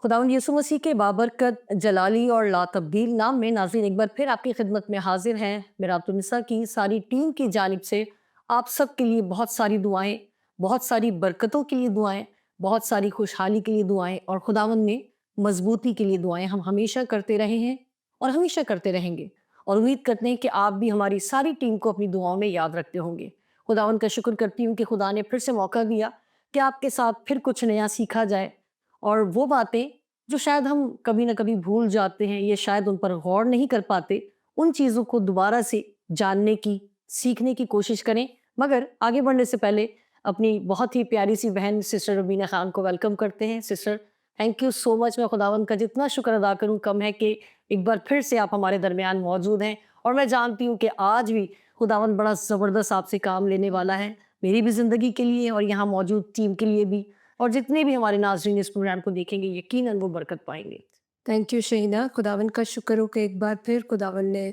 खुदावंद यीशु मसीह के बाबरकत जलाली और लातब्दील नाम में नाज़रीन एक बार फिर आपकी खिदमत में हाजिर हैं। मिरातुन्निसा की सारी टीम की जानिब से आप सब के लिए बहुत सारी दुआएं, बहुत सारी बरकतों के लिए दुआएं, बहुत सारी खुशहाली के लिए दुआएं और खुदावंद में मजबूती के लिए दुआएं हम हमेशा करते रहे हैं और हमेशा करते रहेंगे। और उम्मीद करते हैं कि आप भी हमारी सारी टीम को अपनी दुआओं में याद रखते होंगे। खुदावंद का शुक्र करती हूँ कि खुदा ने फिर से मौका दिया कि आपके साथ फिर कुछ नया सीखा जाए और वो बातें जो शायद हम कभी ना कभी भूल जाते हैं, ये शायद उन पर गौर नहीं कर पाते, उन चीज़ों को दोबारा से जानने की, सीखने की कोशिश करें। मगर आगे बढ़ने से पहले अपनी बहुत ही प्यारी सी बहन सिस्टर रबीना खान को वेलकम करते हैं। Sister, thank you so much. मैं खुदावंद का जितना शुक्र अदा करूँ कम है कि एक बार फिर से आप हमारे दरमियान मौजूद हैं और मैं जानती हूँ कि आज भी खुदावंद बड़ा ज़बरदस्त आपसे काम लेने वाला है, मेरी भी ज़िंदगी के लिए और यहाँ मौजूद टीम के लिए भी। और जितने भी हमारे नाज़रीन इस प्रोग्राम को देखेंगे यकीनन वो बरकत पाएँगे। Thank you Shaheena. खुदावन का शुक्र हो कि एक बार फिर खुदावन ने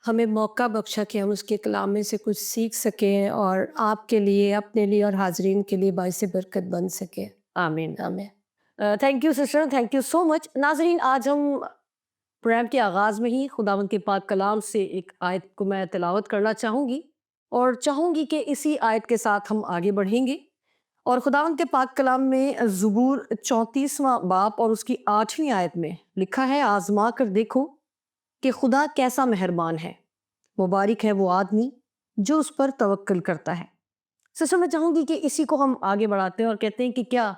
हमें मौका बख्शा कि हम उसके कलाम में से कुछ सीख सकें और आपके लिए, अपने लिए और हाज़रीन के लिए बाइस बरकत बन सकें। आमीन। आमीन। Thank you sister, thank you so much. नाज़रीन, आज हम प्रोग्राम के आगाज़ में ही खुदावंद के पाक कलाम से एक आयत को मैं तिलावत करना चाहूँगी और चाहूँगी कि इसी आयत के साथ हम आगे बढ़ेंगे। और खुदावंद के पाक कलाम में ज़बूर 34वां बाब और उसकी 8वीं आयत में लिखा है, आज़मा कर देखो कि खुदा कैसा मेहरबान है, मुबारक है वो आदमी जो उस पर तवक्कल करता है। सिस्टर, मैं चाहूँगी कि इसी को हम आगे बढ़ाते हैं और कहते हैं कि क्या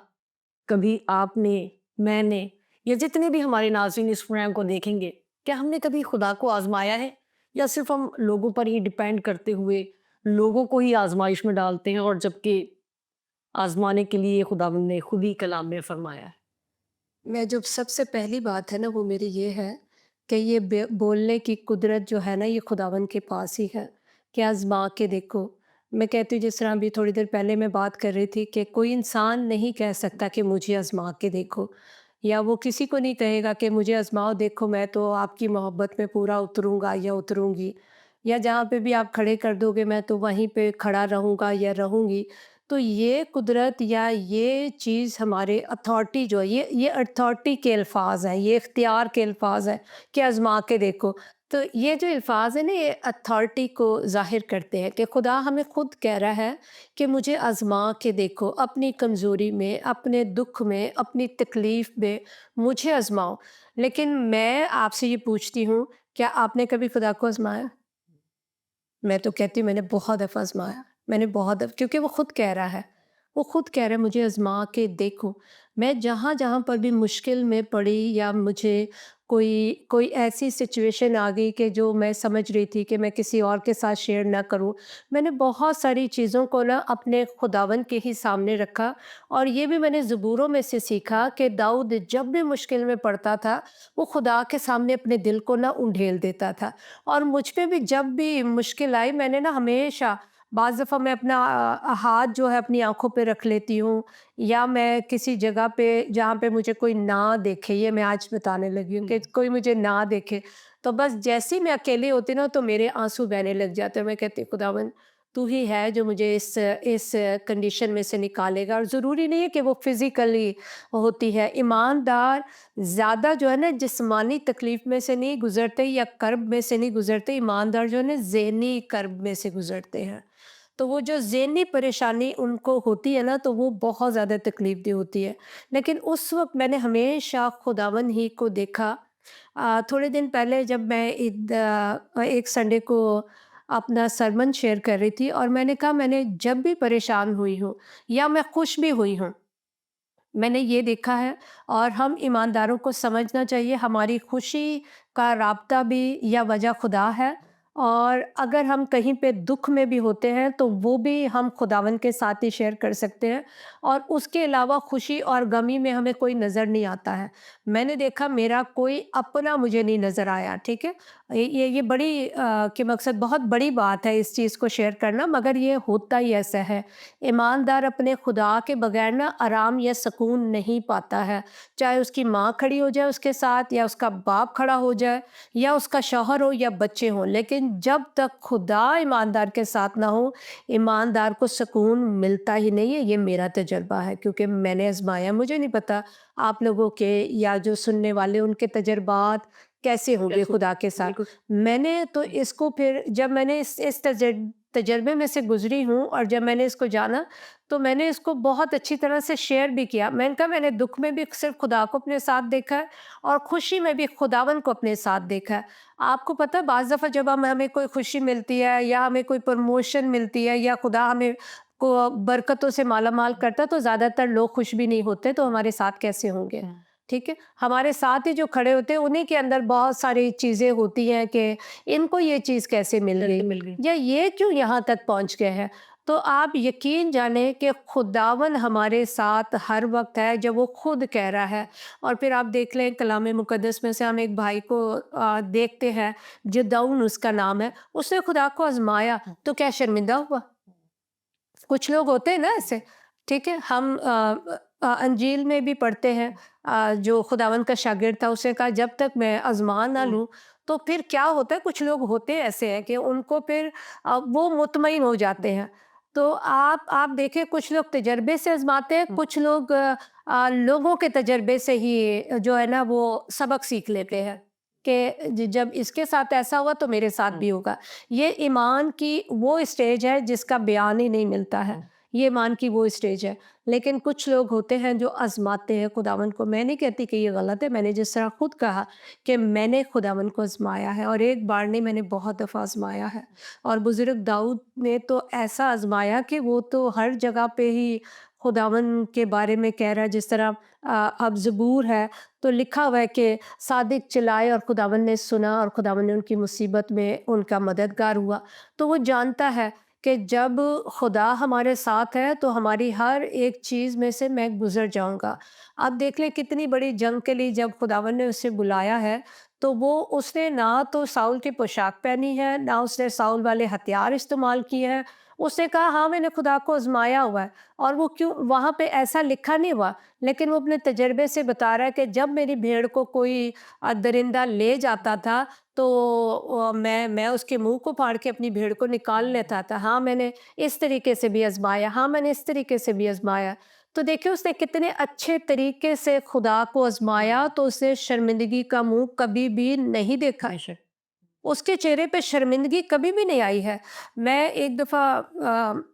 कभी आपने, मैंने या जितने भी हमारे नाज़रीन इस प्रोग्राम को देखेंगे, क्या हमने कभी खुदा को आज़माया है? या सिर्फ़ हम लोगों पर ही डिपेंड करते हुए लोगों को ही आज़माइश में डालते हैं और जबकि आज़माने के लिए खुदावंद ने खुद ही कलाम में फ़रमाया है। मैं जो सबसे पहली बात है ना वो मेरी ये है कि ये बोलने की कुदरत जो है ना ये खुदावन के पास ही है कि आज़मा के देखो। मैं कहती हूँ जिस तरह अभी थोड़ी देर पहले मैं बात कर रही थी कि कोई इंसान नहीं कह सकता कि मुझे आज़मा के देखो, या वो किसी को नहीं कहेगा कि मुझे आज़माओ देखो मैं तो आपकी मोहब्बत में पूरा उतरूँगा या उतरूँगी, या जहाँ पे भी आप खड़े कर दोगे मैं तो वहीं पे खड़ा रहूँगा या रहूँगी। तो ये कुदरत या ये चीज़ हमारे अथॉरिटी जो है ये अथॉरिटी के अल्फाज हैं, ये इख्तियार के अल्फाज हैं कि आज़मा के देखो। तो ये जो अल्फाज है ना ये अथॉरिटी को ज़ाहिर करते हैं कि खुदा हमें खुद कह रहा है कि मुझे आज़मा के देखो, अपनी कमज़ोरी में, अपने दुख में, अपनी तकलीफ़ में मुझे आज़माओ। लेकिन मैं आपसे ये पूछती हूँ, क्या आपने कभी खुदा को आज़माया? मैं तो कहती हूँ मैंने बहुत दफ़ा आज़माया, मैंने बहुत दफ़ क्योंकि वो खुद कह रहा है, वो खुद कह रहा है मुझे आज़मा के देखो। मैं जहाँ-जहाँ पर भी मुश्किल में पड़ी या मुझे कोई कोई ऐसी सिचुएशन आ गई कि जो मैं समझ रही थी कि मैं किसी और के साथ शेयर ना करूँ, मैंने बहुत सारी चीज़ों को ना अपने खुदावंद के ही सामने रखा। और ये भी मैंने ज़बूरों में से सीखा कि दाऊद जब भी मुश्किल में पड़ता था, वो खुदा के सामने अपने दिल को ना उंडेल देता था। और मुझ पे भी जब भी मुश्किल आई मैंने ना हमेशा बाज़ दफ़ा मैं अपना हाथ जो है अपनी आँखों पे रख लेती हूँ, या मैं किसी जगह पे जहाँ पे मुझे कोई ना देखे, ये मैं आज बताने लगी हूँ कि कोई मुझे ना देखे, तो बस जैसे ही मैं अकेली होती ना तो मेरे आँसू बहने लग जाते हैं। मैं कहती हूँ खुदावन तू ही है जो मुझे इस कंडीशन में से निकालेगा। और ज़रूरी नहीं है कि वो फ़िज़िकली होती है। ईमानदार ज़्यादा जो है ना जिस्मानी तकलीफ़ में से नहीं गुज़रते या कर्ब में से नहीं गुज़रते, ईमानदार जो है ना ज़हनी कर्ब में से गुज़रते हैं। तो वो जो ज़हनी परेशानी उनको होती है ना तो वो बहुत ज़्यादा तकलीफ़देह होती है। लेकिन उस वक़्त मैंने हमेशा खुदावन ही को देखा। थोड़े दिन पहले जब मैं एक संडे को अपना सरमन शेयर कर रही थी और मैंने कहा मैंने जब भी परेशान हुई हूँ या मैं खुश भी हुई हूँ, मैंने ये देखा है। और हम ईमानदारों को समझना चाहिए हमारी खुशी का राब्ता भी या वजह खुदा है। और अगर हम कहीं पे दुख में भी होते हैं तो वो भी हम खुदावन के साथ ही शेयर कर सकते हैं। और उसके अलावा खुशी और गमी में हमें कोई नज़र नहीं आता है। मैंने देखा मेरा कोई अपना मुझे नहीं नज़र आया, ठीक है। ये बड़ी कि मकसद बहुत बड़ी बात है इस चीज़ को शेयर करना, मगर ये होता ही ऐसा है। ईमानदार अपने खुदा के बगैर ना आराम या सुकून नहीं पाता है। चाहे उसकी माँ खड़ी हो जाए उसके साथ, या उसका बाप खड़ा हो जाए, या उसका शौहर हो या बच्चे हों, लेकिन जब तक खुदा ईमानदार के साथ ना हो, ईमानदार को सुकून मिलता ही नहीं है। ये मेरा तजुर्बा है, क्योंकि मैंने आज़माया। मुझे नहीं पता आप लोगों के या जो सुनने वाले उनके तजुर्बात कैसे होंगे कैसे खुदा के साथ। बिल्कुल मैंने तो इसको फिर जब मैंने इस तजर्बे में से गुज़री हूँ, और जब मैंने इसको जाना, तो मैंने इसको बहुत अच्छी तरह से शेयर भी किया। मैंने कहा मैंने दुःख में भी सिर्फ़ खुदा को अपने साथ देखा है, और खुशी में भी खुदावंद को अपने साथ देखा है। आपको पता है बाज़ दफ़ा जब हमें कोई खुशी मिलती है, या हमें कोई प्रमोशन मिलती है, या खुदा हमें को बरकतों से माला-माल करता है, तो ज़्यादातर लोग खुश भी नहीं होते, तो हमारे साथ कैसे होंगे? ठीक है? हमारे साथ ही जो खड़े होते हैं, उन्हीं के अंदर बहुत सारी चीज़ें होती हैं कि इनको ये चीज़ कैसे मिल कैसे गई, मिल गई या ये क्यों यहाँ तक पहुँच गए हैं। तो आप यकीन जानें कि खुदावन हमारे साथ हर वक़्त है, जब वो खुद कह रहा है। और फिर आप देख लें कलाम मुक़द्दस में से हम एक भाई को देखते हैं, जदाऊन उसका नाम है, उसने खुदा को आज़माया, तो क्या शर्मिंदा हुआ? कुछ लोग होते हैं ना ऐसे, ठीक है? हम अंजील में भी पढ़ते हैं, जो खुदावंद का शागिर्द था उसने कहा जब तक मैं आज़मा ना लूँ, तो फिर क्या होता है, कुछ लोग होते ऐसे हैं कि उनको फिर वो मुतमईन हो जाते हैं। तो आप देखें, कुछ लोग तजर्बे से आज़माते हैं, कुछ लोग लोगों के तजर्बे से ही जो है ना वो सबक सीख लेते हैं कि जब इसके साथ ऐसा हुआ तो मेरे साथ भी होगा। ये ईमान की वो स्टेज है जिसका बयान ही नहीं मिलता है। ये ईमान की वो स्टेज है। लेकिन कुछ लोग होते हैं जो आज़माते हैं खुदावंद को। मैं नहीं कहती कि ये गलत है, मैंने जिस तरह खुद कहा कि मैंने खुदावंद को आज़माया है, और एक बार नहीं, मैंने बहुत दफ़ा आज़माया है। और बुज़ुर्ग दाऊद ने तो ऐसा आज़माया कि वो तो हर जगह पे ही खुदावंद के बारे में कह रहा है। जिस तरह अब ज़बूर है, तो लिखा हुआ है कि सादिक चिल्लाए और खुदावंद ने सुना, और खुदावंद ने उनकी मुसीबत में उनका मददगार हुआ। तो वो जानता है कि जब खुदा हमारे साथ है, तो हमारी हर एक चीज़ में से मैं गुज़र जाऊँगा। आप देख लें कितनी बड़ी जंग के लिए जब खुदावंद ने उसे बुलाया है, तो वो उसने ना तो साउल की पोशाक पहनी है, ना उसने साउल वाले हथियार इस्तेमाल किए हैं। उसने कहा हाँ, मैंने खुदा को आज़माया हुआ है। और वो क्यों वहाँ पे ऐसा लिखा नहीं हुआ, लेकिन वो अपने तजर्बे से बता रहा है कि जब मेरी भेड़ को कोई दरिंदा ले जाता था, तो मैं उसके मुंह को फाड़ के अपनी भेड़ को निकाल लेता था। हाँ, मैंने इस तरीके से भी आजमाया, हाँ, मैंने इस तरीके से भी आजमाया। तो देखिए उसने कितने अच्छे तरीके से खुदा को आजमाया, तो उसने शर्मिंदगी का मुंह कभी भी नहीं देखा। बेशक उसके चेहरे पे शर्मिंदगी कभी भी नहीं आई है। मैं एक दफ़ा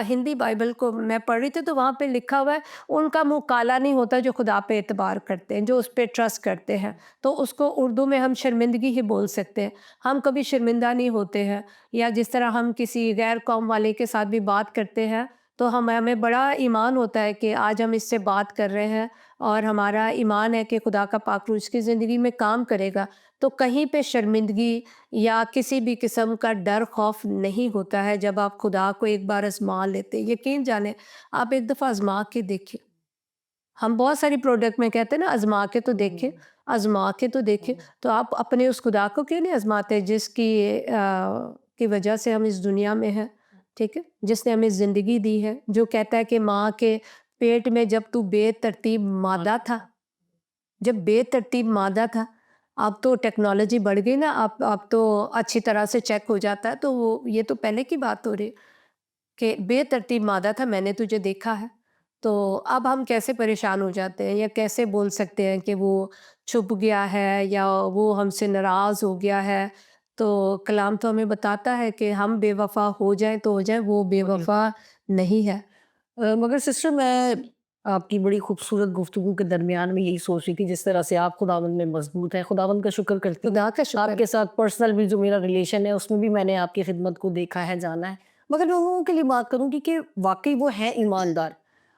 हिंदी बाइबल को मैं पढ़ रही थी, तो वहाँ पे लिखा हुआ है, उनका मुँह काला नहीं होता जो खुदा पे एतबार करते हैं, जो उस पे ट्रस्ट करते हैं। तो उसको उर्दू में हम शर्मिंदगी ही बोल सकते हैं। हम कभी शर्मिंदा नहीं होते हैं, या जिस तरह हम किसी गैर कौम वाले के साथ भी बात करते हैं, तो हमें बड़ा ईमान होता है कि आज हम इससे बात कर रहे हैं, और हमारा ईमान है कि खुदा का पाक रूह उसकी ज़िंदगी में काम करेगा। तो कहीं पे शर्मिंदगी या किसी भी किस्म का डर खौफ नहीं होता है जब आप खुदा को एक बार आजमा लेते हैं। यकीन जाने, आप एक दफ़ा आजमा के देखिए। हम बहुत सारी प्रोडक्ट में कहते हैं ना, आजमा के तो देखें, आजमा के तो देखें। तो आप अपने उस खुदा को क्यों नहीं आजमाते जिसकी की वजह से हम इस दुनिया में हैं, ठीक है? जिसने हमें ज़िंदगी दी है, जो कहता है कि माँ के पेट में जब तू बेतरतीब मादा था, जब बेतरतीब मादा था, अब तो टेक्नोलॉजी बढ़ गई ना, अब तो अच्छी तरह से चेक हो जाता है, तो वो ये तो पहले की बात हो रही है कि बेतरतीब मादा था, मैंने तुझे देखा है। तो अब हम कैसे परेशान हो जाते हैं, या कैसे बोल सकते हैं कि वो छुप गया है, या वो हमसे नाराज़ हो गया है। तो कलाम तो हमें बताता है कि हम बेवफ़ा हो जाएँ तो हो जाएँ, वो बिल्कुल बेवफ़ा नहीं है। मगर सिस्टर मैं आपकी बड़ी खूबसूरत गुफ्तगू के दरमियान में यही सोच रही थी जिस तरह से आप खुदावंद में मजबूत हैं, खुदावंद का शुक्र करती हूँ। खुदा का शुक्र आपके है। साथ पर्सनल भी जो मेरा रिलेशन है उसमें भी मैंने आपकी खिदमत को देखा है, जाना है। मगर मैं उन लोगों के लिए बात करूँगी कि वाकई वो हैं ईमानदार।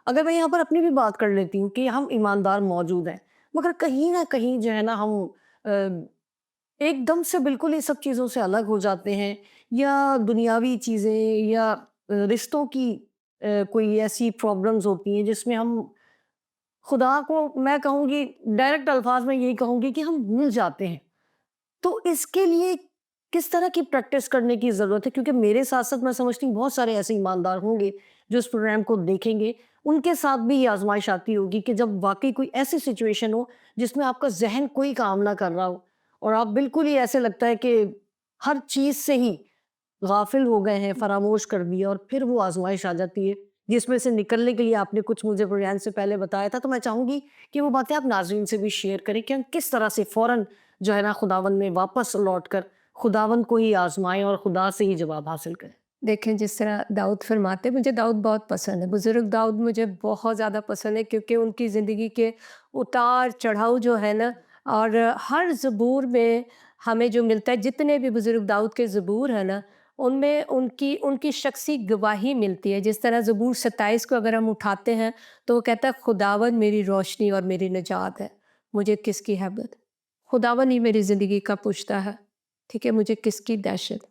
अगर मैं यहाँ पर अपनी भी बात कर लेती हूँ कि हम ईमानदार मौजूद हैं, मगर कहीं ना कहीं जो है ना हम एकदम से बिल्कुल ये सब चीज़ों से अलग हो जाते हैं, या दुनियावी चीज़ें या रिश्तों की कोई ऐसी प्रॉब्लम्स होती हैं जिसमें हम खुदा को, मैं कहूँगी डायरेक्ट अल्फाज में यही कहूँगी कि हम भूल जाते हैं। तो इसके लिए किस तरह की प्रैक्टिस करने की ज़रूरत है? क्योंकि मेरे साथ-साथ मैं समझती हूँ बहुत सारे ऐसे ईमानदार होंगे जो इस प्रोग्राम को देखेंगे, उनके साथ भी ये आज़माइश आती होगी कि जब वाक़ई कोई ऐसी सिचुएशन हो जिसमें आपका ज़हन कोई काम ना कर रहा हो और आप बिल्कुल ही ऐसे लगता है कि हर चीज़ से ही गाफ़िल हो गए हैं, फ़रामोश कर दिया और फिर वो आज़माइश आ जाती है, जिसमें से निकलने के लिए आपने कुछ मुझे प्रोग्राम से पहले बताया था। तो मैं चाहूँगी कि वो बातें आप नाज़रीन से भी शेयर करें कि हम किस तरह से फ़ौरन जो है ना खुदावंद में वापस लौट कर खुदावंद को ही आज़माएँ और खुदा से ही जवाब हासिल करें। देखें जिस तरह दाऊद फरमाते, मुझे दाऊद बहुत पसंद है, बुज़ुर्ग दाऊद मुझे बहुत ज़्यादा पसंद है क्योंकि उनकी ज़िंदगी के उतार चढ़ाव जो है ना, और हर ज़बूर में हमें जो मिलता है, जितने भी बुज़ुर्ग दाऊद के ज़बूर है ना, उनमें उनकी उनकी शख्सी गवाही मिलती है। जिस तरह ज़बूर 27 को अगर हम उठाते हैं तो वो कहता है, खुदावंद मेरी रोशनी और मेरी निजात है, मुझे किसकी हैबत। खुदावंद ही मेरी ज़िंदगी का पुश्ता है, ठीक है, मुझे किसकी दहशत।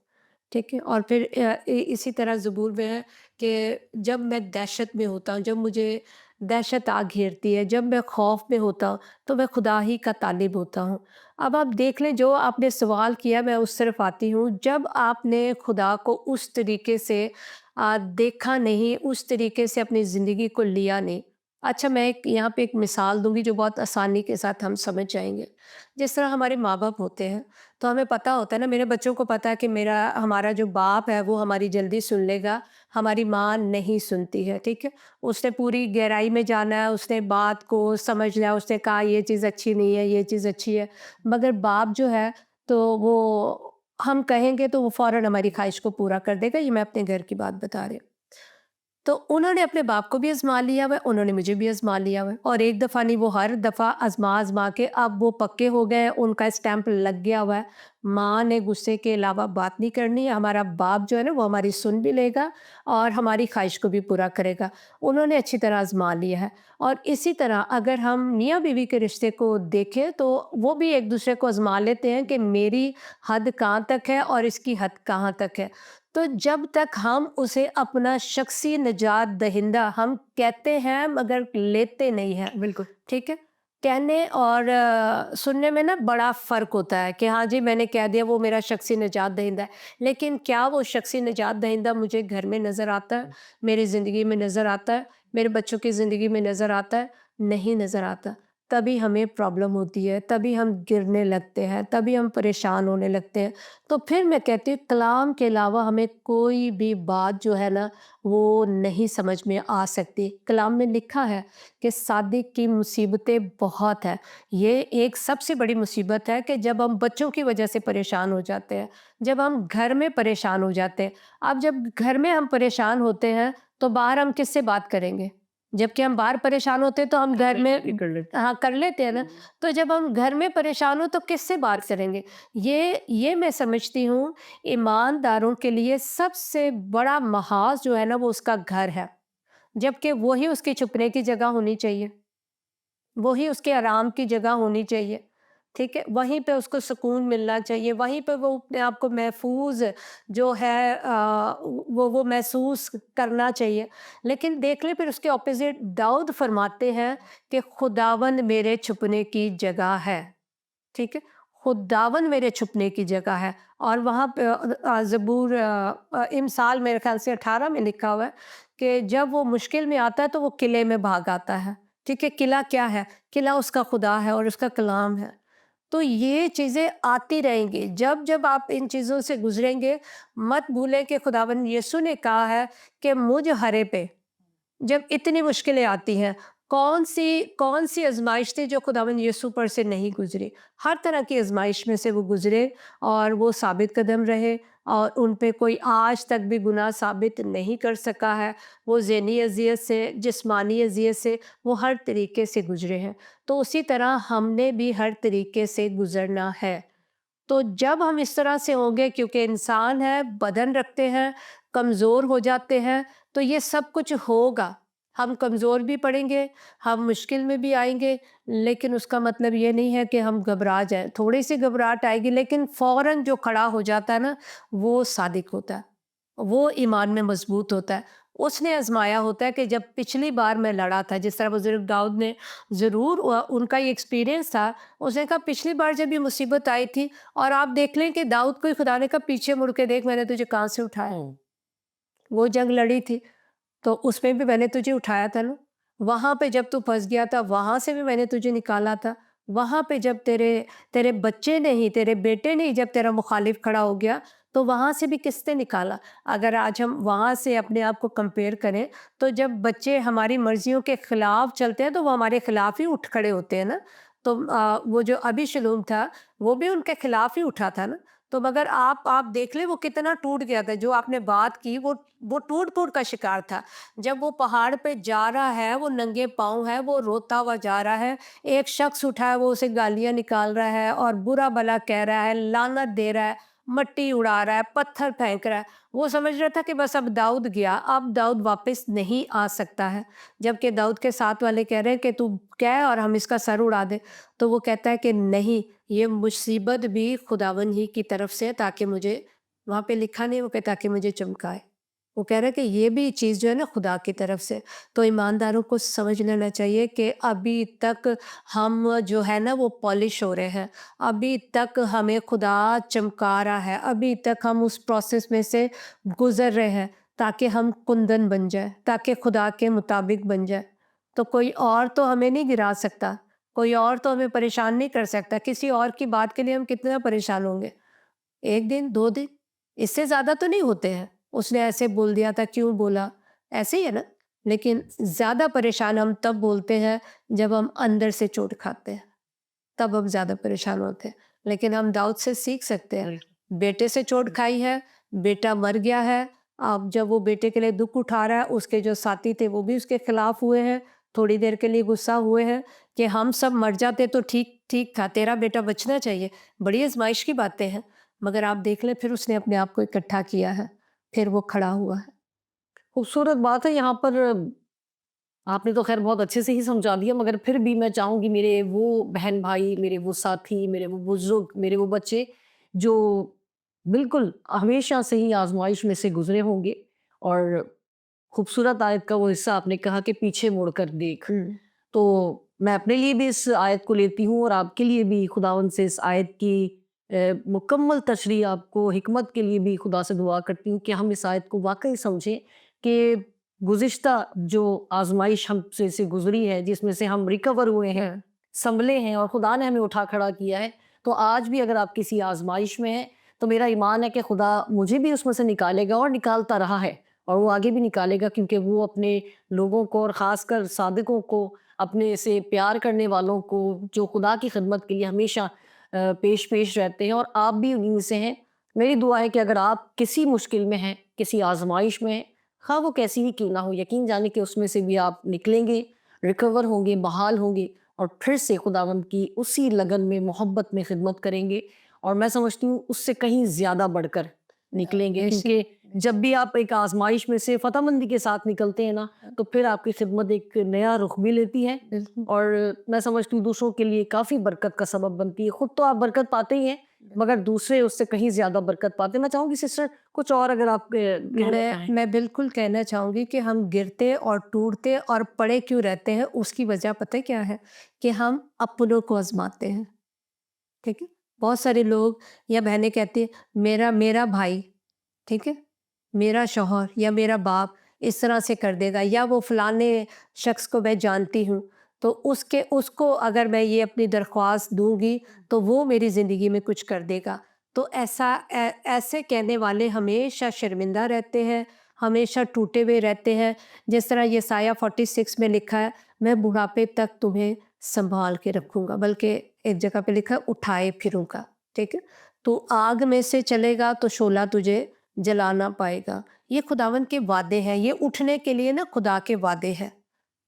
ठीक है, और फिर इसी तरह ज़बूर में है कि जब मैं दहशत में होता हूँ, जब मुझे दहशत आ घेरती है, जब मैं खौफ में होता हूँ, तो मैं खुदा ही का तालिब होता हूँ। अब आप देख लें, जो आपने सवाल किया मैं उस तरफ आती हूँ। जब आपने खुदा को उस तरीके से देखा नहीं, उस तरीके से अपनी ज़िंदगी को लिया नहीं। अच्छा, मैं एक यहाँ पे एक मिसाल दूँगी जो बहुत आसानी के साथ हम समझ जाएँगे। जिस तरह हमारे माँ-बाप होते हैं, तो हमें पता होता है ना, मेरे बच्चों को पता है कि हमारा जो बाप है वो हमारी जल्दी सुन लेगा, हमारी माँ नहीं सुनती है, ठीक है? उसने पूरी गहराई में जाना है, उसने बात को समझना है, उसने कहा ये चीज़ अच्छी नहीं है, ये चीज़ अच्छी है। मगर बाप जो है, तो वो हम कहेंगे तो वो फ़ौरन हमारी ख़्वाहिश को पूरा कर देगा। ये मैं अपने घर की बात बता रही हूँ। तो उन्होंने अपने बाप को भी आज़मा लिया हुआ है, उन्होंने मुझे भी आज़मा लिया हुआ है, और एक दफ़ा नहीं, वो हर दफ़ा आज़मा-आज़मा के अब वो पक्के हो गए हैं, उनका स्टैम्प लग गया हुआ है। माँ ने गुस्से के अलावा बात नहीं करनी है, हमारा बाप जो है ना वो हमारी सुन भी लेगा और हमारी ख़्वाहिश को भी पूरा करेगा। उन्होंने अच्छी तरह आज़मा लिया है। और इसी तरह अगर हम मियाँ-बीवी के रिश्ते को देखें तो वो भी एक-दूसरे को आज़मा लेते हैं कि मेरी हद कहाँ तक है और इसकी हद कहाँ तक है। तो जब तक हम उसे अपना शख्सी निजात दहिंदा हम कहते हैं मगर लेते नहीं हैं, बिल्कुल। ठीक है? कहने और सुनने में ना बड़ा फ़र्क होता है कि हाँ जी, मैंने कह दिया वो मेरा शख्सी निजात दहिंदा है, लेकिन क्या वो शख्सी निजात दहिंदा मुझे घर में नज़र आता है, मेरी ज़िंदगी में नज़र आता है, मेरे बच्चों की ज़िंदगी में नज़र आता है? नहीं नज़र आता। तभी हमें प्रॉब्लम होती है, तभी हम गिरने लगते हैं, तभी हम परेशान होने लगते हैं। तो फिर मैं कहती हूँ, कलाम के अलावा हमें कोई भी बात जो है ना वो नहीं समझ में आ सकती। कलाम में लिखा है कि सादिक की मुसीबतें बहुत हैं। ये एक सबसे बड़ी मुसीबत है कि जब हम बच्चों की वजह से परेशान हो जाते हैं, जब हम घर में परेशान हो जाते हैं। अब जब घर में हम परेशान होते हैं तो बाहर हम किससे बात करेंगे? जबकि हम बाहर परेशान होते हैं तो हम घर में कर लेते हाँ, कर लेते हैं ना। तो जब हम घर में परेशान हो तो किससे बात करेंगे? ये मैं समझती हूँ, ईमानदारों के लिए सबसे बड़ा महाज़ जो है ना वो उसका घर है। जबकि वही उसकी छुपने की जगह होनी चाहिए, वही उसके आराम की जगह होनी चाहिए, ठीक है? वहीं पे उसको सुकून मिलना चाहिए, वहीं पे वो अपने आप को महफूज़ जो है वो महसूस करना चाहिए। लेकिन देख लें, फिर उसके ऑपोज़िट दाऊद फरमाते हैं कि खुदावंद मेरे छुपने की जगह है। ठीक है? खुदावंद मेरे छुपने की जगह है। और वहाँ पे ज़बूर इमसाल मेरे ख़्याल से 18 में लिखा हुआ है कि जब वो मुश्किल में आता है तो वो किले में भाग आता है। ठीक है? किला क्या है? किला उसका खुदा है और उसका कलाम है। तो ये चीज़ें आती रहेंगी। जब-जब आप इन चीज़ों से गुज़रेंगे, मत भूलें कि खुदावंद यीशु ने कहा है कि मुझ हरे पे जब इतनी मुश्किलें आती हैं, कौन सी आज़माइश थी जो खुदावंद यीशु पर से नहीं गुज़री। हर तरह की आज़माइश में से वो गुज़रे और वो साबित कदम रहे और उन पे कोई आज तक भी गुनाह साबित नहीं कर सका है। वो ज़हनी अज़ियत से, जिस्मानी अज़ियत से, वो हर तरीके से गुज़रे हैं। तो उसी तरह हमने भी हर तरीके से गुज़रना है। तो जब हम इस तरह से होंगे, क्योंकि इंसान है, बदन रखते हैं, कमज़ोर हो जाते हैं, तो ये सब कुछ होगा। हम कमज़ोर भी पड़ेंगे, हम मुश्किल में भी आएँगे, लेकिन उसका मतलब ये नहीं है कि हम घबरा जाएँ। थोड़ी-सी घबराहट आएगी, लेकिन फ़ौरन जो खड़ा हो जाता है ना, वो सादिक होता है। वो ईमान में मज़बूत होता है। उसने आजमाया होता है कि जब पिछली बार मैं लड़ा था, जिस तरह बुजुर्ग दाऊद ने ज़रूर उनका ये एक्सपीरियंस था। उसने कहा पिछली बार जब ये मुसीबत आई थी, और आप देख लें कि दाऊद को ही खुदा ने कहा पीछे मुड़ के देख, मैंने तुझे कहाँ से उठाया। वो जंग लड़ी थी, तो उसमें भी मैंने तुझे उठाया था ना। वहाँ पे जब तू फँस गया था, वहाँ से भी मैंने तुझे निकाला था। वहाँ पे जब तेरे तेरे बच्चे ने ही, तेरे बेटे ने ही जब तेरा मुखालिफ खड़ा हो गया, तो वहाँ से भी किसने निकाला। अगर आज हम वहाँ से अपने आप को कंपेयर करें, तो जब बच्चे हमारी मर्जियों के खिलाफ चलते हैं, तो वो हमारे खिलाफ ही उठ खड़े होते हैं ना। तो वो जो अभी शलूम था, वो भी उनके खिलाफ ही उठा था ना। तो मगर आप देख लें वो कितना टूट गया था। जो आपने बात की, वो टूट-फूट का शिकार था। जब वो पहाड़ पे जा रहा है, वो नंगे पाँव है, वो रोता हुआ जा रहा है, एक शख्स उठा है, वो उसे गालियाँ निकाल रहा है और बुरा-भला कह रहा है, लानत दे रहा है, मट्टी उड़ा रहा है, पत्थर फेंक रहा है। वो समझ रहा था कि बस अब दाऊद गया, अब दाऊद वापस नहीं आ सकता है। जबकि दाऊद के साथ वाले कह रहे हैं कि तू कह और हम इसका सर उड़ा दें। तो वो कहता है कि नहीं, ये मुसीबत भी खुदावन ही की तरफ से है, ताकि मुझे, वहाँ पे लिखा नहीं, वो कहता कि मुझे चमकाए। वो कह रहा है कि ये भी चीज़ जो है ना खुदा की तरफ से। तो ईमानदारों को समझ लेना चाहिए कि अभी तक हम जो है ना वो पॉलिश हो रहे हैं। अभी तक हमें खुदा चमका रहा है, अभी तक हम उस प्रोसेस में से गुज़र रहे हैं, ताकि हम कुंदन बन जाएँ, ताकि खुदा के मुताबिक बन जाएँ। तो कोई और तो हमें नहीं गिरा सकता, कोई और तो हमें परेशान नहीं कर सकता। किसी और की बात के लिए हम कितना परेशान होंगे? 1 दिन, 2 दिन, इससे ज़्यादा तो नहीं होते हैं। उसने ऐसे बोल दिया था, क्यों बोला? ऐसे ही है ना? लेकिन ज़्यादा परेशान हम तब बोलते हैं जब हम अंदर से चोट खाते हैं, तब हम ज़्यादा परेशान होते हैं। लेकिन हम दाऊद से सीख सकते हैं। बेटे से चोट खाई है, बेटा मर गया है, अब जब वो बेटे के लिए दुःख उठा रहा है, उसके जो साथी थे वो भी उसके खिलाफ हुए हैं, थोड़ी देर के लिए गुस्सा हुए हैं कि हम सब मर जाते तो ठीक ठीक था, तेरा बेटा बचना चाहिए। बड़ी आज़माइश की बातें हैं, मगर आप देख लें फिर उसने अपने आप को इकट्ठा किया है, फिर वो खड़ा हुआ है। खूबसूरत बात है यहाँ पर। आपने तो खैर बहुत अच्छे से ही समझा दिया, मगर फिर भी मैं चाहूँगी मेरे वो बहन भाई, मेरे वो साथी, मेरे वो बुज़ुर्ग, मेरे वो बच्चे जो बिल्कुल हमेशा से ही आज़माइश में से गुज़रे होंगे, और खूबसूरत आयत का वो हिस्सा आपने कहा कि पीछे मुड़कर देख। हुँ। तो मैं अपने लिए भी इस आयत को लेती हूँ और आपके लिए भी खुदावंद से इस आयत की मुकम्मल तशरीह, आपको हिकमत के लिए भी खुदा से दुआ करती हूँ कि हम इस आयत को वाक़ई समझें कि गुज़िश्ता जो आज़माइश हमसे से गुज़री है, जिसमें से हम रिकवर हुए हैं, सँभले हैं और खुदा ने हमें उठा खड़ा किया है, तो आज भी अगर आप किसी आज़माइश में हैं, तो मेरा ईमान है कि खुदा मुझे भी उसमें से निकालेगा और निकालता रहा है, और वो आगे भी निकालेगा, क्योंकि वो अपने लोगों को और ख़ासकर सादिकों को, अपने से प्यार करने वालों को, जो खुदा की खिदमत के लिए हमेशा पेश रहते हैं, और आप भी उन्हीं में से हैं। मेरी दुआ है कि अगर आप किसी मुश्किल में हैं, किसी आज़माइश में हैं, ख़ाह वो कैसी ही क्यों ना हो, यकीन जाने कि उसमें से भी आप निकलेंगे, रिकवर होंगे, बहाल होंगे, और फिर से खुदावंद की उसी लगन में, मोहब्बत में खिदमत करेंगे, और मैं समझती हूँ उससे कहीं ज़्यादा बढ़कर निकलेंगे, बेशक, क्योंकि जब भी आप एक आज़माइश में से फ़तहमंदी के साथ निकलते हैं ना, तो फिर आपकी खिदमत एक नया रुख भी लेती है, बिल्कुल। और मैं समझती हूँ दूसरों के लिए काफ़ी बरकत का सबब बनती है। खुद तो आप बरकत पाते ही हैं, मगर दूसरे उससे कहीं ज़्यादा बरकत पाते हैं। मैं चाहूँगी सिस्टर कुछ और अगर आप कहना चाहें। मैं बिल्कुल कहना चाहूँगी कि हम गिरते और टूटते और पड़े क्यों रहते हैं, उसकी वजह पता है क्या है? कि हम अपनों को आज़माते हैं, ठीक है? बहुत सारे लोग या बहनें कहती हैं, मेरा मेरा भाई, ठीक है? मेरा शौहर या मेरा बाप इस तरह से कर देगा, या वो फलाने शख्स को मैं जानती हूँ, तो उसको अगर मैं ये अपनी दरख्वास्त दूँगी, तो वो मेरी ज़िंदगी में कुछ कर देगा। तो ऐसे कहने वाले हमेशा शर्मिंदा रहते हैं, हमेशा टूटे हुए रहते हैं। जिस तरह यशायाह 46 में लिखा है, मैं बुढ़ापे तक तुम्हें सँभाल के रखूँगा, बल्कि एक जगह पे लिखा है उठाए फिरूँगा, ठीक है? तू आग में से चलेगा तो शोला तुझे जला ना पाएगा। ये खुदावंद के वादे हैं, ये उठने के लिए ना खुदा के वादे हैं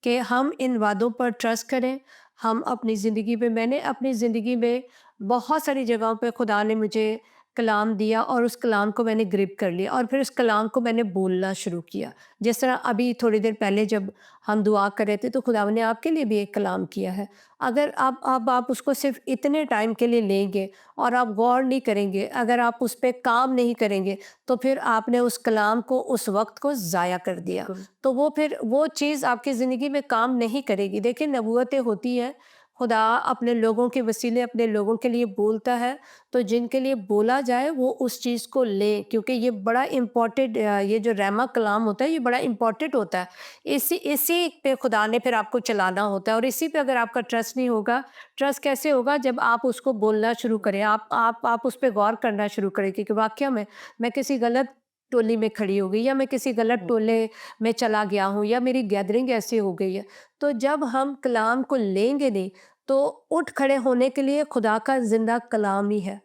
कि हम इन वादों पर ट्रस्ट करें। हम अपनी ज़िंदगी में, मैंने अपनी ज़िंदगी में बहुत सारी जगहों पे खुदा ने मुझे कलाम दिया और उस कलाम को मैंने ग्रिप कर लिया और फिर उस कलाम को मैंने बोलना शुरू किया। जिस तरह अभी थोड़ी देर पहले जब हम दुआ कर रहे थे तो खुदावंद ने आपके लिए भी एक कलाम किया है। अगर आप उसको सिर्फ़ इतने टाइम के लिए लेंगे और आप गौर नहीं करेंगे, अगर आप उस पे काम नहीं करेंगे, तो फिर आपने उस कलाम को, उस वक़्त को ज़ाया कर दिया। बिल्कुल। तो वो फिर वो चीज़ आपकी ज़िंदगी में काम नहीं करेगी। देखिए नबूवतें होती हैं, खुदा अपने लोगों के वसीले अपने लोगों के लिए बोलता है, तो जिनके लिए बोला जाए वो उस चीज़ को लें, क्योंकि ये बड़ा इम्पोर्टेंट ये जो रहमा कलाम होता है ये बड़ा इम्पोर्टेंट होता है। इसी इसी पे खुदा ने फिर आपको चलाना होता है और इसी पे अगर आपका ट्रस्ट नहीं होगा, ट्रस्ट कैसे होगा? जब आप उसको बोलना शुरू करें, आप उस पे गौर करना शुरू करें कि वाक़या में मैं किसी गलत टोली में खड़ी हो गई या मैं किसी गलत टोले में चला गया हूँ या मेरी गैदरिंग ऐसी हो गई है। तो जब हम कलाम को लेंगे नहीं, तो उठ खड़े होने के लिए खुदा का ज़िंदा कलाम ही है।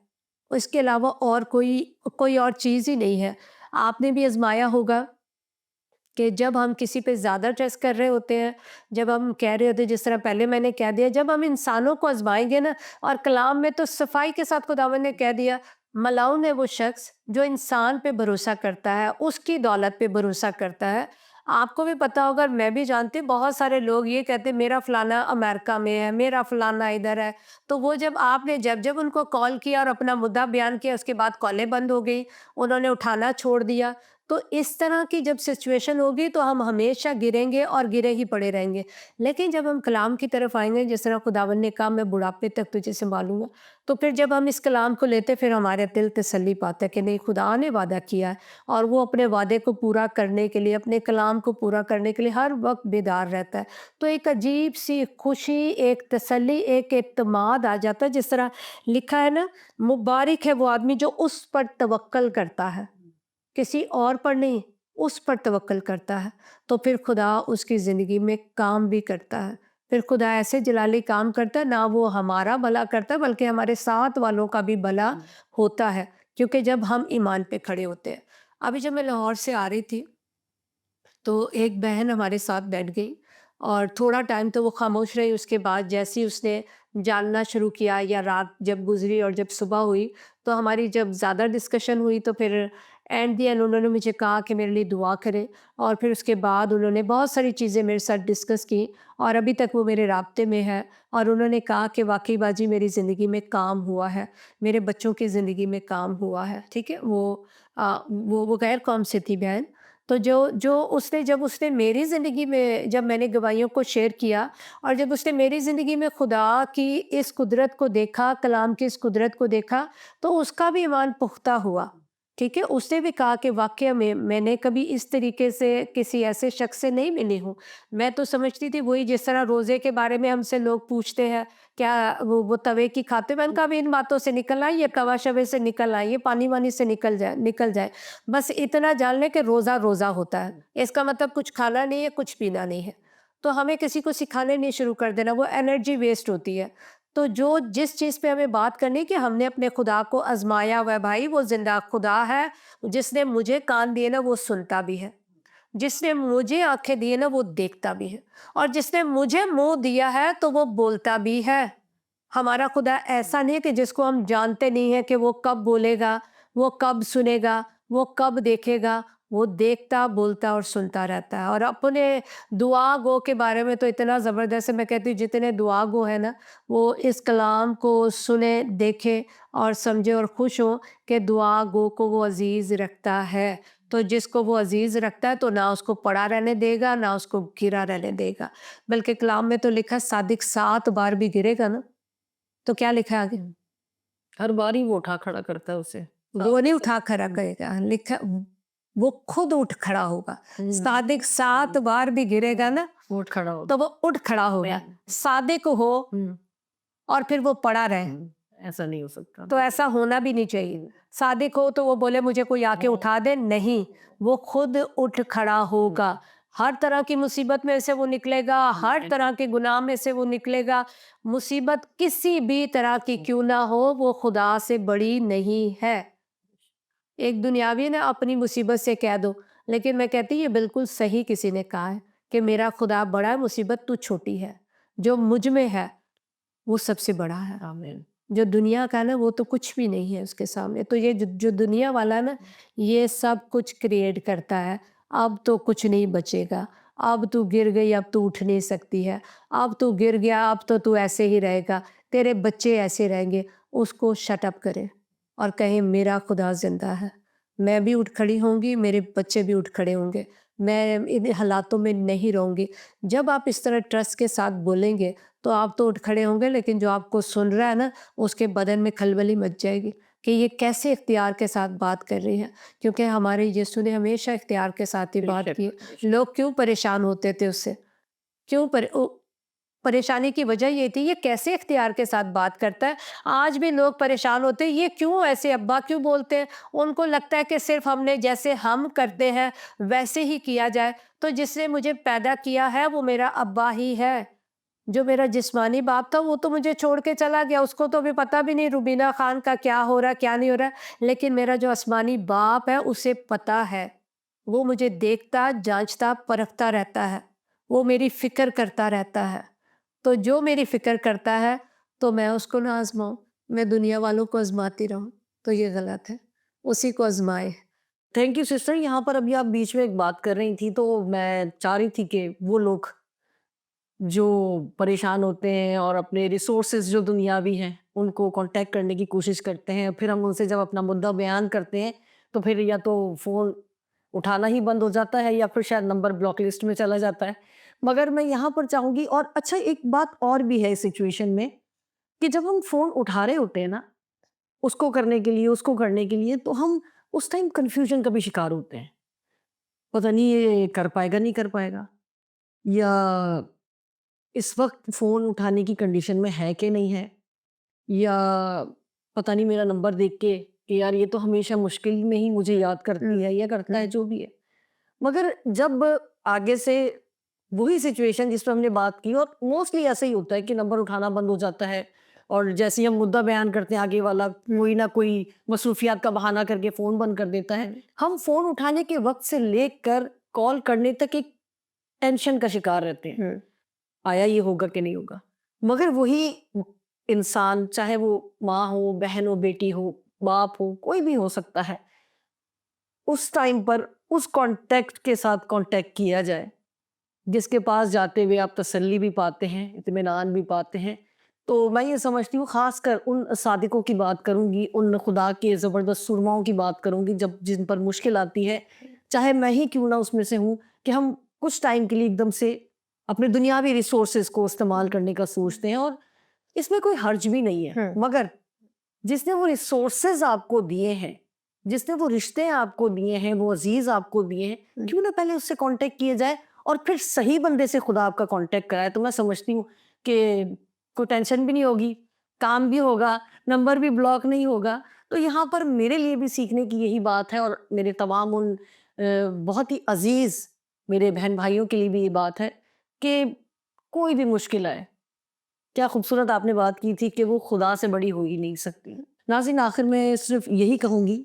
इसके अलावा और कोई और चीज़ ही नहीं है। आपने भी आज़माया होगा कि जब हम किसी पे ज़्यादा ट्रस्ट कर रहे होते हैं, जब हम कह रहे होते हैं, जिस तरह पहले मैंने कह दिया, जब हम इंसानों को आज़माएँगे ना, और कलाम में तो सफाई के साथ खुदावंद ने कह दिया, मलाऊन है वो शख्स जो इंसान पे भरोसा करता है, उसकी दौलत पे भरोसा करता है। आपको भी पता होगा और मैं भी जानती हूँ, बहुत सारे लोग ये कहते हैं मेरा फलाना अमेरिका में है, मेरा फलाना इधर है। तो वो जब आपने जब उनको कॉल किया और अपना मुद्दा बयान किया, उसके बाद कॉलें बंद हो गई, उन्होंने उठाना छोड़ दिया। तो इस तरह की जब सिचुएशन होगी तो हम हमेशा गिरेंगे और गिरे ही पड़े रहेंगे। लेकिन जब हम कलाम की तरफ आएँगे, जिस तरह खुदावंद ने कहा मैं बुढ़ापे तक तुझे सँभालूँगा, तो फिर जब हम इस कलाम को लेते फिर हमारा दिल तसल्ली पाता है कि नहीं, खुदा ने वादा किया है और वो अपने वादे को पूरा करने के लिए, अपने कलाम को पूरा करने के लिए हर वक़्त बेदार रहता है। तो एक अजीब-सी खुशी, एक तसल्ली, एक एतमाद आ जाता है, जिस तरह लिखा है ना, मुबारक है वो आदमी जो उस पर तवक्कल करता है। किसी और पर नहीं, उस पर तवक्कल करता है, तो फिर खुदा उसकी ज़िंदगी में काम भी करता है। फिर खुदा ऐसे जलाली काम करता है, ना वो हमारा भला करता है बल्कि हमारे साथ वालों का भी भला होता है, क्योंकि जब हम ईमान पे खड़े होते हैं। अभी जब मैं लाहौर से आ रही थी, तो एक बहन हमारे साथ बैठ गई और थोड़ा टाइम तो वो खामोश रही। उसके बाद जैसे ही उसने जानना शुरू किया या रात जब गुजरी और जब सुबह हुई, तो हमारी जब ज़्यादा डिस्कशन हुई तो फिर एंड दी एंड उन्होंने मुझे कहा कि मेरे लिए दुआ करें। और फिर उसके बाद उन्होंने बहुत सारी चीज़ें मेरे साथ डिस्कस की और अभी तक वो मेरे राब्ते में है। और उन्होंने कहा कि वाकई बाजी मेरी ज़िंदगी में काम हुआ है, मेरे बच्चों की ज़िंदगी में काम हुआ है। ठीक है, वो गैर कौम से थी बहन। तो जो जो उसने जब उसने मेरी ज़िंदगी में, जब मैंने गवाहियों को शेयर किया और जब उसने मेरी ज़िंदगी में खुदा की इस कुदरत को देखा, कलाम की इस कुदरत को देखा, तो उसका भी ईमान पुख्ता हुआ। ठीक है? उसने भी कहा कि वाक़या में मैंने कभी इस तरीके से किसी ऐसे शख़्स से नहीं मिली हूँ। मैं तो समझती थी वही, जिस तरह रोज़े के बारे में हमसे लोग पूछते हैं, क्या वो तवे की खाते हैं? मैंने कहा अभी इन बातों से निकल आइए, ये कवा-शवे से निकल आइए, पानी-वानी से निकल जाए। बस इतना जान लें कि रोज़ा रोज़ा होता है। इसका मतलब कुछ खाना नहीं है, कुछ पीना नहीं है। तो हमें किसी को सिखाने नहीं शुरू कर देना, वो एनर्जी वेस्ट होती है। तो जो जिस चीज़ पे हमें बात करनी है कि हमने अपने खुदा को आज़माया हुआ है भाई, वो ज़िंदा खुदा है, जिसने मुझे कान दिए ना वो सुनता भी है। जिसने मुझे आँखें दी है ना वो देखता भी है। और जिसने मुझे मुँह दिया है तो वो बोलता भी है। हमारा खुदा ऐसा नहीं है कि जिसको हम जानते नहीं हैं कि वो कब बोलेगा, वो कब सुनेगा, वो कब देखेगा। वो देखता, बोलता और सुनता रहता है। और अपने दुआ गो के बारे में तो इतना ज़बरदस्त है, मैं कहती हूँ जितने दुआ गो है ना, वो इस कलाम को सुने, देखे और समझे और खुश हों कि दुआ गो को वो अज़ीज़ रखता है। तो जिसको वो अज़ीज़ रखता है तो ना उसको पड़ा रहने देगा, ना उसको गिरा रहने देगा। बल्कि कलाम में तो लिखा है सादिक 7 बार भी गिरेगा ना, तो क्या लिखा है आगे? हर बार ही वो उठा खड़ा करता है उसे। वो नहीं उठा खड़ा करेगा, लिखा वो खुद उठ खड़ा होगा। सादिक 7 बार भी गिरेगा ना, वो उठ खड़ा होता तो वो उठ खड़ा होगा। सादिक हो है। और फिर वो पड़ा रहे, ऐसा नहीं हो सकता। तो ऐसा होना भी नहीं चाहिए। सादिक हो तो वो बोले मुझे कोई आके उठा दे, नहीं, वो खुद उठ खड़ा होगा। हर तरह की मुसीबत में से वो निकलेगा, हर तरह के गुनाह में से वो निकलेगा। मुसीबत किसी भी तरह की क्यों ना हो, वो खुदा से बड़ी नहीं है। एक दुनियावी ने अपनी मुसीबत से कह दो, लेकिन मैं कहती ये बिल्कुल सही किसी ने कहा है कि मेरा खुदा बड़ा है, मुसीबत तू छोटी है। जो मुझ में है, वो सबसे बड़ा है। आमीन। जो दुनिया का ना वो तो कुछ भी नहीं है उसके सामने। तो ये जो दुनिया वाला ना ये सब कुछ क्रिएट करता है। अब तो कुछ नहीं बचेगा, अब तू गिर गई, अब तू उठ नहीं सकती है, अब तू गिर गया, अब तो तू ऐसे ही रहेगा, तेरे बच्चे ऐसे रहेंगे। उसको शट अप करें और कहें मेरा खुदा ज़िंदा है। मैं भी उठ खड़ी होंगी, मेरे बच्चे भी उठ खड़े होंगे। मैं इन हालातों में नहीं रहूँगी। जब आप इस तरह ट्रस्ट के साथ बोलेंगे तो आप तो उठ खड़े होंगे, लेकिन जो आपको सुन रहा है ना उसके बदन में खलबली मच जाएगी कि ये कैसे इख्तियार के साथ बात कर रही है, क्योंकि हमारे यीशु ने हमेशा इख्तियार के साथ ही बात की है। लोग क्यों परेशान होते थे उससे, क्यों परेशानी की वजह ये थी ये कैसे इख्तियार के साथ बात करता है। आज भी लोग परेशान होते हैं ये क्यों ऐसे अब्बा क्यों बोलते हैं। उनको लगता है कि सिर्फ हमने जैसे हम करते हैं वैसे ही किया जाए। तो जिसने मुझे पैदा किया है वो मेरा अब्बा ही है। जो मेरा जिस्मानी बाप था वो तो मुझे छोड़ के चला गया, उसको तो अभी पता भी नहीं रुबीना खान का क्या हो रहा है क्या नहीं हो रहा है। लेकिन मेरा जो आसमानी बाप है उसे पता है। वो मुझे देखता जांचता परखता रहता है। वो मेरी फिक्र करता रहता है। तो जो मेरी फिक्र करता है तो मैं उसको ना आजमाऊं, मैं दुनिया वालों को आजमाती रहूं, तो ये गलत है। उसी को आजमाए। Thank you sister. यहाँ पर अभी आप बीच में एक बात कर रही थी तो मैं चाह रही थी कि वो लोग जो परेशान होते हैं और अपने रिसोर्सेज जो दुनियावी हैं उनको कांटेक्ट करने की कोशिश करते हैं, फिर हम उनसे जब अपना मुद्दा बयान करते हैं तो फिर या तो फ़ोन उठाना ही बंद हो जाता है या फिर शायद नंबर ब्लॉक लिस्ट में चला जाता है। मगर मैं यहाँ पर चाहूँगी, और अच्छा एक बात और भी है इस सिचुएशन में, कि जब हम फ़ोन उठा रहे होते हैं ना, उसको करने के लिए, उसको करने के लिए, तो हम उस टाइम कन्फ्यूज़न का भी शिकार होते हैं। पता नहीं ये कर पाएगा, नहीं कर पाएगा, या इस वक़्त फ़ोन उठाने की कंडीशन में है कि नहीं है, या पता नहीं मेरा नंबर देख के कि यार ये तो हमेशा मुश्किल में ही मुझे याद करती है या करता है, जो भी है। मगर जब आगे से वही सिचुएशन जिस पे हमने बात की, और मोस्टली ऐसा ही होता है कि नंबर उठाना बंद हो जाता है, और जैसे ही हम मुद्दा बयान करते हैं आगे वाला कोई ना कोई मसरूफियात का बहाना करके फ़ोन बंद कर देता है। हम फ़ोन उठाने के वक़्त से लेकर कॉल करने तक एक टेंशन का शिकार रहते हैं। आया ये होगा कि नहीं होगा। मगर वही इंसान, चाहे वो माँ हो, बहन हो, बेटी हो, बाप हो, कोई भी हो सकता है, उस टाइम पर उस कॉन्टैक्ट के साथ कॉन्टैक्ट किया जाए, जिसके पास जाते हुए आप तसल्ली भी पाते हैं, इत्मीनान भी पाते हैं। तो मैं ये समझती हूँ, ख़ासकर उन सादिकों की बात करूँगी, उन खुदा के ज़बरदस्त सुरमाओं की बात करूँगी जब जिन पर मुश्किल आती है, चाहे मैं ही क्यों ना उसमें से हूँ, कि हम कुछ टाइम के लिए एकदम से अपने दुनियावी रिसोर्सेज़ को इस्तेमाल करने का सोचते हैं, और इसमें कोई हर्ज भी नहीं है। मगर जिसने वो रिसोर्सेज़ आपको दिए हैं, जिसने वो रिश्ते आपको दिए हैं, वो अज़ीज़ आपको दिए हैं, क्यों ना पहले उससे कॉन्टैक्ट किया जाए और फिर सही बंदे से खुदा आपका कॉन्टैक्ट कराए। तो मैं समझती हूँ कि कोई टेंशन भी नहीं होगी, काम भी होगा, नंबर भी ब्लॉक नहीं होगा। तो यहाँ पर मेरे लिए भी सीखने की यही बात है, और मेरे तमाम उन बहुत ही अज़ीज़ मेरे बहन-भाइयों के लिए भी ये बात है कि कोई भी मुश्किल आए, क्या खूबसूरत आपने बात की थी कि वो खुदा से बड़ी हो ही नहीं सकती। नाज़रीन, आखिर में सिर्फ़ यही कहूँगी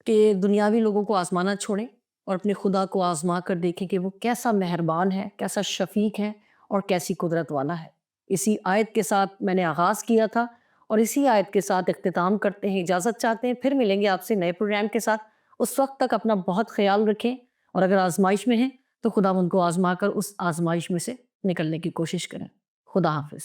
कि दुनियावी लोगों को आज़माना छोड़ें और अपने खुदा को आज़मा कर देखें कि वो कैसा मेहरबान है, कैसा शफ़ीक है और कैसी कुदरत वाला है। इसी आयत के साथ मैंने आगाज़ किया था और इसी आयत के साथ इख्तिताम करते हैं, इजाज़त चाहते हैं। फिर मिलेंगे आपसे नए प्रोग्राम के साथ। उस वक़्त तक अपना बहुत ख़्याल रखें, और अगर आज़माइश में हैं तो खुदा उनको आज़मा कर उस आज़माइश में से निकलने की कोशिश करें। खुदा हाफ़िज़।